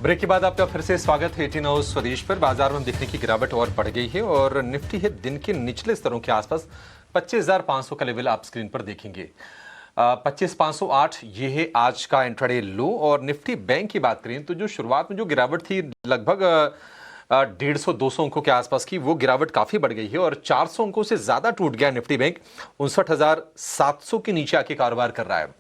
Break के बाद आपका फिर से स्वागत है 18 हाउस स्वदेश पर। बाजार में दिखने की गिरावट और बढ़ गई है और निफ्टी है दिन के निचले स्तरों के आसपास 25,500 का लेवल आप स्क्रीन पर देखेंगे। 25,508 ये है आज का इंट्राडे लो। और निफ्टी बैंक की बात करें तो जो शुरुआत में जो गिरावट थी लगभग 150-200 अंकों के आसपास की, वो गिरावट काफी बढ़ गई है और 400 अंकों से ज्यादा टूट गया निफ्टी बैंक। 59,700 के नीचे आके कारोबार कर रहा है।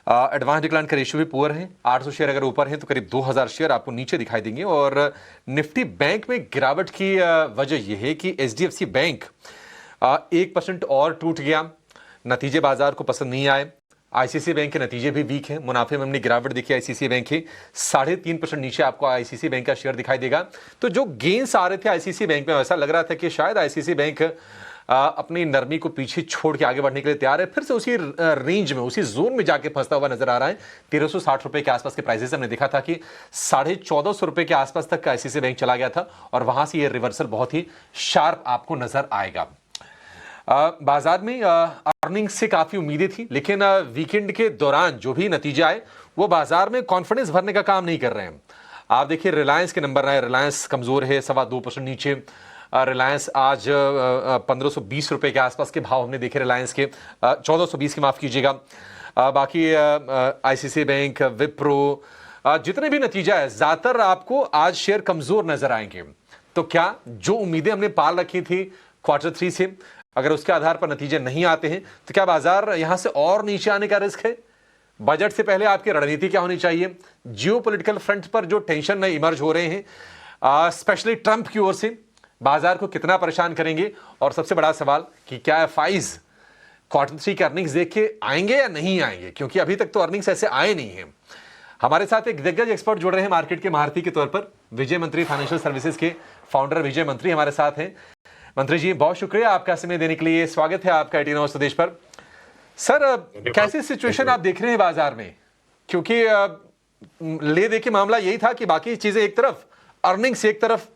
एडवांस डिक्लाइन का रेशियो भी पुअर है। 800 शेयर अगर ऊपर है तो करीब 2,000 शेयर आपको नीचे दिखाई देंगे। और निफ्टी बैंक में गिरावट की वजह यह है कि एचडीएफसी बैंक 1% और टूट गया। नतीजे बाजार को पसंद नहीं आए। आईसीसी बैंक के नतीजे भी वीक हैं। मुनाफे में हमने गिरावट देखी आईसीसी बैंक की 3.5% नीचे आपको आईसीसी बैंक का शेयर दिखाई देगा। तो जो गेंस आ रहे थे आईसीसी बैंक में, ऐसा लग रहा था कि शायद आईसीसी बैंक अपनी नरमी को पीछे छोड़ के आगे बढ़ने के लिए तैयार है। फिर से उसी रेंज में, उसी जोन में जाके फंसता हुआ नजर आ रहा है। 1360 रुपए के आसपास के प्राइसेस हमने देखा था कि 1450 रुपए के आसपास तक आईसीसी बैंक चला गया था और वहां से ये रिवर्सल बहुत ही शार्प आपको नजर आएगा। बाजार में अर्निंग्स से काफी उम्मीदें थी, लेकिन वीकेंड के दौरान जो भी नतीजे आए वो बाजार में कॉन्फिडेंस भरने का काम नहीं कर रहे हैं। आप देखिए रिलायंस के नंबर आए, रिलायंस कमजोर है, 2.25% नीचे। रिलायंस आज 1520 रुपए के आसपास के भाव हमने देखे रिलायंस के, 1420 की माफ कीजिएगा। बाकी आईसीसी बैंक, विप्रो, जितने भी नतीजा है ज्यादातर आपको आज शेयर कमजोर नजर आएंगे। तो क्या जो उम्मीदें हमने पाल रखी थी Q3 से, अगर उसके आधार पर नतीजे नहीं आते हैं तो क्या बाजार यहां से और नीचे आने का रिस्क है? बजट से पहले आपकी रणनीति क्या होनी चाहिए? जियोपॉलिटिकल फ्रंट पर जो टेंशन इमर्ज हो रहे हैं स्पेशली ट्रंप की ओर से, बाजार को कितना परेशान करेंगे? और सबसे बड़ा सवाल कि क्या एफआईज Q3 के अर्निंग्स देख के आएंगे या नहीं आएंगे, क्योंकि अभी तक तो अर्निंग्स ऐसे आए नहीं हैं। हमारे साथ एक दिग्गज एक्सपर्ट जुड़ रहे हैं मार्केट के महारथी के तौर पर। विजय मंत्री फाइनेंशियल सर्विसेज के फाउंडर विजय मंत्री हमारे साथ हैं। मंत्री जी, बहुत शुक्रिया आपका समय देने के लिए। स्वागत है आपका 18 हाउस स्वदेश पर। सर, कैसी सिचुएशन आप देख रहे हैं बाजार में? क्योंकि ले दे के मामला यही था कि बाकी चीजें एक तरफ, अर्निंग्स एक तरफ,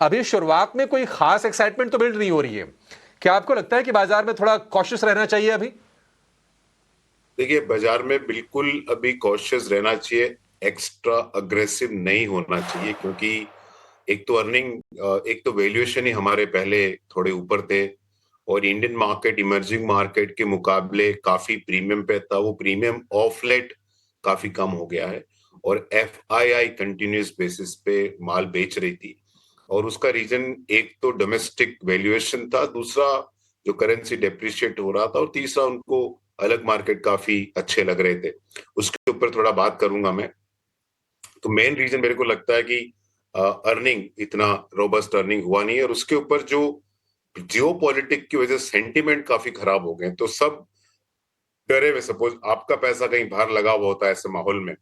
अभी शुरुआत में कोई खास एक्साइटमेंट तो बिल्ड नहीं हो रही है। क्या आपको लगता है कि बाजार में थोड़ा कॉशियस रहना चाहिए अभी? देखिए, बाजार में बिल्कुल अभी कॉशियस रहना चाहिए, एक्स्ट्रा अग्रेसिव नहीं होना चाहिए, क्योंकि एक तो वैल्यूएशन ही हमारे पहले थोड़े ऊपर थे और इंडियन मार्केट इमर्जिंग मार्केट के मुकाबले काफी प्रीमियम पे था। वो प्रीमियम ऑफ लेट काफी कम हो गया है और एफआईआई कंटिन्यूस बेसिस पे माल बेच रही थी। और उसका रीजन एक तो डोमेस्टिक वैल्यूएशन था, दूसरा जो करेंसी डेप्रिशिएट हो रहा था, और तीसरा उनको अलग मार्केट काफी अच्छे लग रहे थे। उसके ऊपर थोड़ा बात करूंगा मैं। तो मेन रीजन मेरे को लगता है कि अर्निंग इतना रोबस्ट अर्निंग हुआ नहीं है, और उसके ऊपर जो जियोपॉलिटिक की वजह से सेंटिमेंट काफी खराब हो गए। तो सब डरे हुए, सपोज आपका पैसा कहीं बाहर लगा हुआ होता है ऐसे माहौल में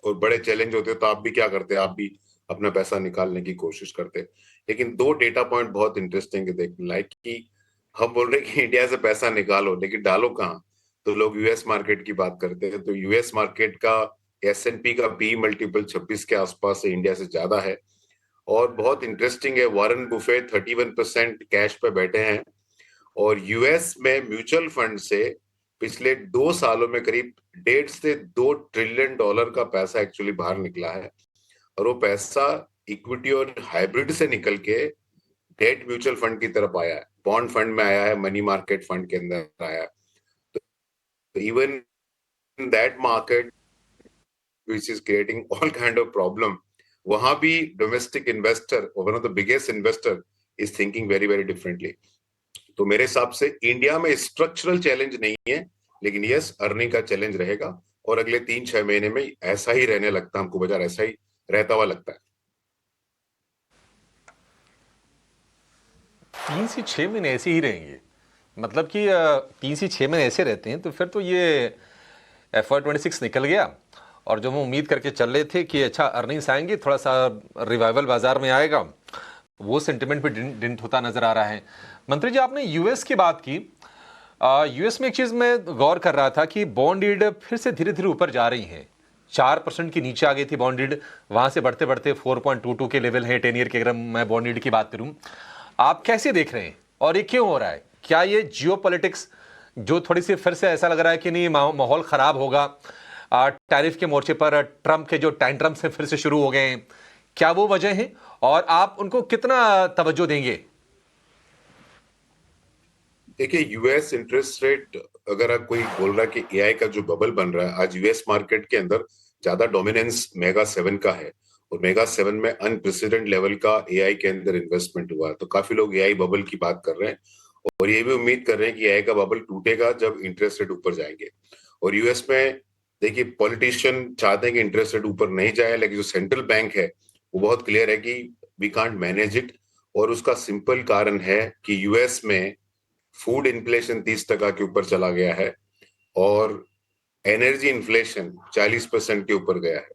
और बड़े चैलेंज होते तो आप भी क्या करते? आप भी अपना पैसा निकालने की कोशिश करते। लेकिन दो डेटा पॉइंट बहुत इंटरेस्टिंग है देखने लायक कि हम बोल रहे कि इंडिया से पैसा निकालो, लेकिन डालो कहाँ? तो लोग यूएस मार्केट की बात करते हैं। तो यूएस मार्केट का S&P का पी मल्टीपल 26 के आसपास है, इंडिया से ज्यादा है। और बहुत इंटरेस्टिंग है, वॉरेन बुफे 31% कैश पे बैठे हैं और यूएस में म्यूचुअल फंड से पिछले 2 सालों में करीब 1.5 से 2 ट्रिलियन डॉलर का पैसा एक्चुअली बाहर निकला है। और वो पैसा इक्विटी और हाइब्रिड से निकल के डेट म्यूचुअल फंड की तरफ आया है, बॉन्ड फंड में आया है, मनी मार्केट फंड के अंदर आया है। तो even that market which is creating all kind of problem, वहां भी domestic investor, one of the biggest investor, is thinking very very differently. तो मेरे हिसाब से इंडिया में स्ट्रक्चरल चैलेंज नहीं है, लेकिन यस, अर्निंग का चैलेंज रहेगा और अगले 3-6 महीने में ऐसा ही रहने लगता है, हमको बाजार ऐसा ही रहता हुआ लगता है। 3 से 6 महीने ऐसे ही रहेंगे? मतलब कि 3 से 6 महीने ऐसे रहते हैं तो फिर तो ये FY26 निकल गया और जो हम उम्मीद करके चल रहे थे कि अच्छा अर्निंग्स आएंगी, थोड़ा सा रिवाइवल बाजार में आएगा, वो सेंटिमेंट भी डिंट होता नजर आ रहा है। मंत्री जी, आपने यूएस की बात की। यूएस में एक चीज मैं गौर कर रहा था कि बॉन्ड यील्ड फिर से धीरे धीरे ऊपर जा रही है। 4% की नीचे आ गई थी बॉन्ड यील्ड, वहां से बढ़ते बढ़ते 4.22 के लेवल है 10 ईयर के, अगर मैं बॉन्ड यील्ड की बात करूं। आप कैसे देख रहे हैं और ये क्यों हो रहा है? क्या ये जियोपॉलिटिक्स जो थोड़ी सी फिर से ऐसा लग रहा है कि नहीं माहौल खराब होगा, टैरिफ के मोर्चे पर ट्रंप के जो टैंट्रम्स हैं फिर से शुरू हो गए हैं, क्या वो वजह है और आप उनको कितना तवज्जो देंगे? देखिए, यूएस इंटरेस्ट रेट, अगर आप कोई बोल रहा है कि एआई का जो बबल बन रहा है, आज यूएस मार्केट के अंदर ज्यादा डोमिनेंस मेगा 7 का है, और मेगा 7 में अनप्रेसिडेंट लेवल का एआई के अंदर इन्वेस्टमेंट हुआ है। तो काफी लोग एआई बबल की बात कर रहे हैं, और ये भी उम्मीद कर रहे हैं कि एआई का बबल टूटेगा जब इंटरेस्ट रेट ऊपर जाएंगे। और यूएस में देखिए, पॉलिटिशियन चाहते हैं कि इंटरेस्ट रेट ऊपर नहीं जाए, लेकिन जो सेंट्रल बैंक है वो बहुत क्लियर है कि वी कांट मैनेज इट। और उसका सिंपल कारण है कि यूएस में फूड इन्फ्लेशन 30% के ऊपर चला गया है, और एनर्जी इन्फ्लेशन 40% के ऊपर गया है।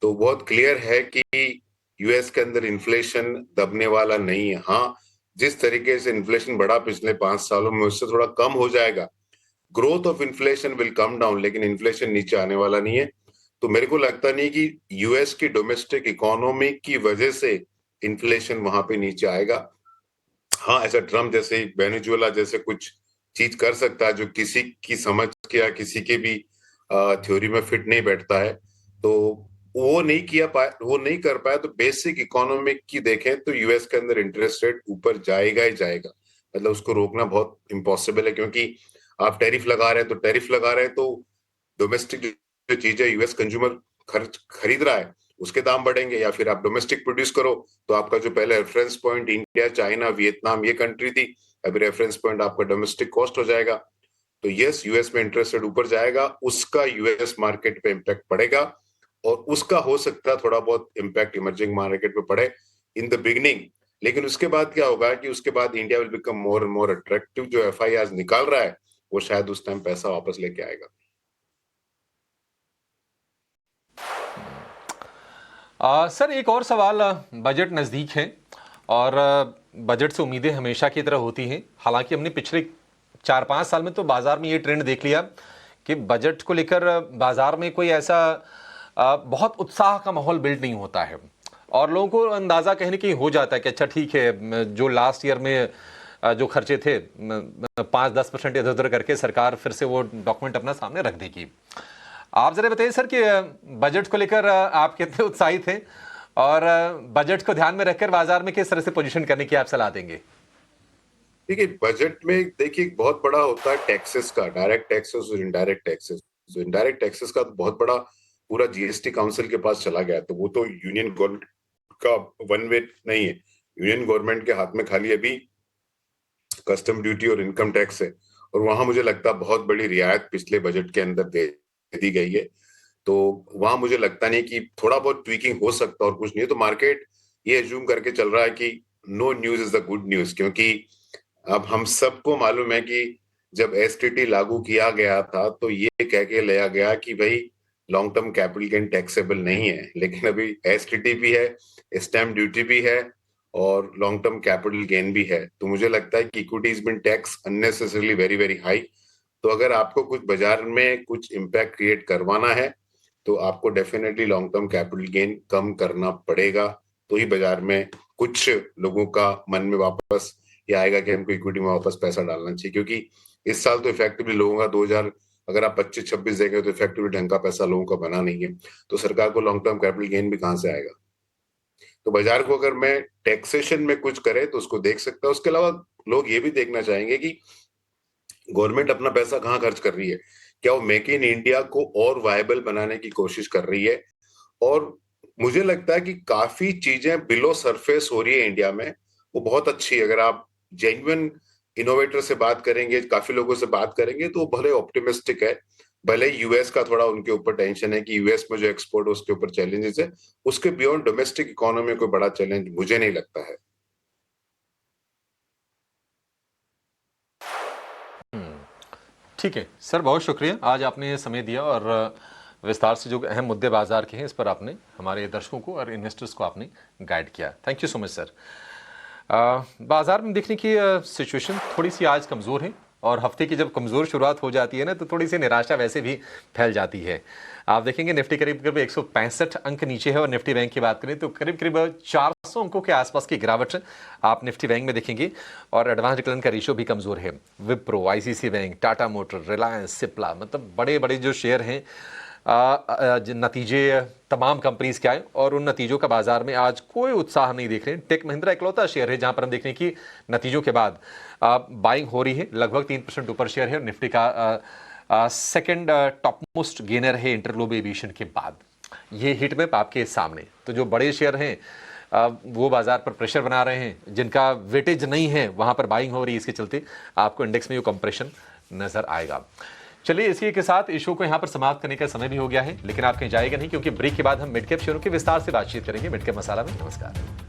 तो बहुत क्लियर है कि यूएस के अंदर इन्फ्लेशन दबने वाला नहीं है। हाँ, जिस तरीके से इन्फ्लेशन बढ़ा पिछले 5 सालों में, उससे थोड़ा कम हो जाएगा। Growth of inflation will come down, लेकिन इन्फ्लेशन नीचे आने वाला नहीं है। तो मेरे को लगता नहीं कि यूएस की डोमेस्टिक इकोनॉमी की वजह से इन्फ्लेशन वहां पे नीचे आएगा। हाँ, ऐसा ट्रम्प जैसे, वेनेजुएला जैसे कुछ चीज कर सकता है जो किसी की समझ के या किसी के भी थ्योरी में फिट नहीं बैठता है। तो वो नहीं कर पाया। तो बेसिक इकोनॉमिक की देखें तो यूएस के अंदर इंटरेस्ट रेट ऊपर जाएगा ही जाएगा। मतलब उसको रोकना बहुत इम्पॉसिबल है, क्योंकि आप टैरिफ लगा रहे हैं तो डोमेस्टिक जो चीज है यूएस कंज्यूमर खरीद रहा है, उसके दाम बढ़ेंगे। या फिर आप डोमेस्टिक प्रोड्यूस करो, तो आपका जो पहले reference point India, China, Vietnam ये कंट्री थी, अभी रेफरेंस पॉइंट आपका डोमेस्टिक कॉस्ट हो जाएगा। तो यस, यूएस में इंटरेस्ट रेट ऊपर जाएगा, उसका यूएस मार्केट पे इम्पैक्ट पड़ेगा, और उसका हो सकता है थोड़ा बहुत इम्पैक्ट इमर्जिंग मार्केट पे पड़े इन द बिगनिंग। लेकिन उसके बाद क्या होगा कि उसके बाद India will become more and more attractive. जो एफआई आज निकाल रहा है, वो शायद उस टाइम पैसा वापस लेके आएगा। सर एक और सवाल, बजट नज़दीक है और बजट से उम्मीदें हमेशा की तरह होती हैं। हालांकि हमने पिछले 4-5 साल में तो बाज़ार में ये ट्रेंड देख लिया कि बजट को लेकर बाज़ार में कोई ऐसा बहुत उत्साह का माहौल बिल्ड नहीं होता है, और लोगों को अंदाज़ा कहीं ना कहीं हो जाता है कि अच्छा ठीक है, जो लास्ट ईयर में जो खर्चे थे 5-10% इधर उधर करके सरकार फिर से वो डॉक्यूमेंट अपना सामने रख देगी। आप जरा बताइए सर कि बजट को लेकर आप कितने उत्साहित हैं, और बजट को ध्यान में रखकर बाजार में किस तरह से पोजीशन करने की आप सलाह देंगे? देखिए, बजट में देखिए बहुत बड़ा होता है टैक्सेस का, डायरेक्ट टैक्सेस और इनडायरेक्ट टैक्सेस। जो इनडायरेक्ट टैक्सेस का तो बहुत बड़ा पूरा जीएसटी काउंसिल के पास चला गया, तो वो तो यूनियन गवर्नमेंट का वन वे नहीं है। यूनियन गवर्नमेंट के हाथ में खाली अभी कस्टम ड्यूटी और इनकम टैक्स है, और वहां मुझे लगता है बहुत बड़ी रियायत पिछले बजट के अंदर दे दी गई है। तो वहां मुझे लगता नहीं कि थोड़ा बहुत ट्वीकिंग हो सकता और कुछ नहीं। तो मार्केट ये एज्यूम करके चल रहा है कि no news is the good news, क्योंकि अब हम सबको मालूम है कि जब एसटीटी लागू किया गया था तो ये कह के लिया गया कि भाई long term capital gain taxable नहीं है, लेकिन अभी एसटीटी भी है, स्टैम्प ड्यूटी भी है, और लॉन्ग टर्म कैपिटल गेन भी है। तो मुझे लगता है कि equity is been tax unnecessarily very very high. तो अगर आपको कुछ बाजार में कुछ इम्पैक्ट क्रिएट करवाना है, तो आपको definitely long term capital gain कम करना पड़ेगा। तो ही बाजार में कुछ लोगों का मन में वापस ये आएगा कि हमको इक्विटी में वापस पैसा डालना चाहिए। क्योंकि इस साल तो इफेक्टिवली लोगों का 2000 अगर आप 25-26 देखें तो इफेक्टिवली ढंग का पैसा लोगों का बना नहीं है, तो सरकार को लॉन्ग टर्म कैपिटल गेन भी कहां से आएगा। तो बाजार को अगर मैं टैक्सेशन में कुछ करे तो उसको देख सकता है। उसके अलावा लोग ये भी देखना चाहेंगे कि गवर्नमेंट अपना पैसा कहाँ खर्च कर रही है, क्या वो मेक इन इंडिया को और वायबल बनाने की कोशिश कर रही है। और मुझे लगता है कि काफी चीजें बिलो सरफेस हो रही है इंडिया में, वो बहुत अच्छी है। अगर आप जेन्युइन इनोवेटर से बात करेंगे, काफी लोगों से बात करेंगे, तो वो भले ऑप्टिमिस्टिक है। भले यूएस का थोड़ा उनके ऊपर टेंशन है कि यूएस में जो एक्सपोर्ट है उसके ऊपर चैलेंजेस है, उसके बियॉन्ड डोमेस्टिक इकोनॉमी को बड़ा चैलेंज मुझे नहीं लगता है। ठीक है सर, बहुत शुक्रिया, आज आपने समय दिया और विस्तार से जो अहम मुद्दे बाजार के हैं इस पर आपने हमारे दर्शकों को और इन्वेस्टर्स को आपने गाइड किया। Thank you so much sir. बाजार में देखने की सिचुएशन थोड़ी सी आज कमज़ोर है, और हफ्ते की जब कमज़ोर शुरुआत हो जाती है ना, तो थोड़ी सी निराशा वैसे भी फैल जाती है। आप देखेंगे निफ्टी करीब करीब 165 अंक नीचे है, और निफ्टी बैंक की बात करें तो करीब करीब 400 अंकों के आसपास की गिरावट आप निफ्टी बैंक में देखेंगे। और एडवांस डिक्लाइन का रेशियो भी कमज़ोर है। Wipro, ICC bank, Tata motor, Reliance, Cipla, मतलब बड़े बड़े जो शेयर हैं नतीजे तमाम कंपनीज के आए और उन नतीजों का बाजार में आज कोई उत्साह नहीं देख रहे हैं। टेक महिंद्रा इकलौता शेयर है जहां पर हम देख रहे हैं कि नतीजों के बाद बाइंग हो रही है, लगभग 3% ऊपर शेयर है और निफ्टी का सेकंड टॉप मोस्ट गेनर है इंटरग्लोब एविएशन के बाद। ये हिट मैप आपके सामने। तो जो बड़े शेयर हैं वो बाजार पर प्रेशर बना रहे हैं, जिनका वेटेज नहीं है वहां पर बाइंग हो रही है, इसके चलते आपको इंडेक्स में वो कंप्रेशन नजर आएगा। चलिए, इसी के साथ इशू को यहां पर समाप्त करने का समय भी हो गया है, लेकिन आप कहीं जाएगा नहीं क्योंकि ब्रेक के बाद हम मिड कैप शेयरों के विस्तार से बातचीत करेंगे मिड कैप मसाला में। नमस्कार।